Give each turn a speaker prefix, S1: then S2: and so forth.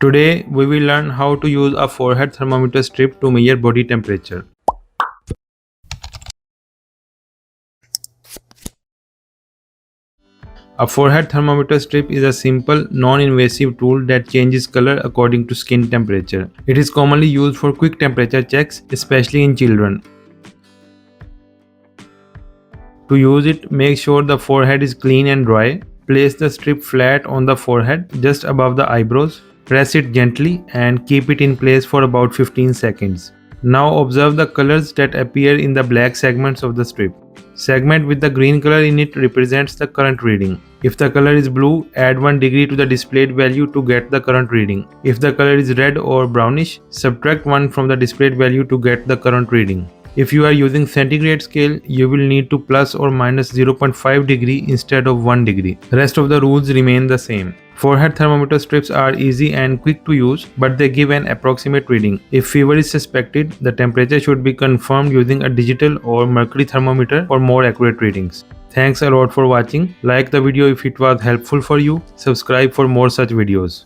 S1: Today, we will learn how to use a forehead thermometer strip to measure body temperature. A forehead thermometer strip is a simple, non-invasive tool that changes color according to skin temperature. It is commonly used for quick temperature checks, especially in children. To use it, make sure the forehead is clean and dry. Place the strip flat on the forehead, just above the eyebrows. Press it gently and keep it in place for about 15 seconds. Now observe the colors that appear in the black segments of the strip. Segment with the green color in it represents the current reading. If the color is blue, add 1 degree to the displayed value to get the current reading. If the color is red or brownish, subtract 1 from the displayed value to get the current reading. If you are using centigrade scale, you will need to plus or minus 0.5 degree instead of 1 degree. The rest of the rules remain the same. Forehead thermometer strips are easy and quick to use, but they give an approximate reading. If fever is suspected, the temperature should be confirmed using a digital or mercury thermometer for more accurate readings. Thanks a lot for watching. Like the video if it was helpful for you. Subscribe for more such videos.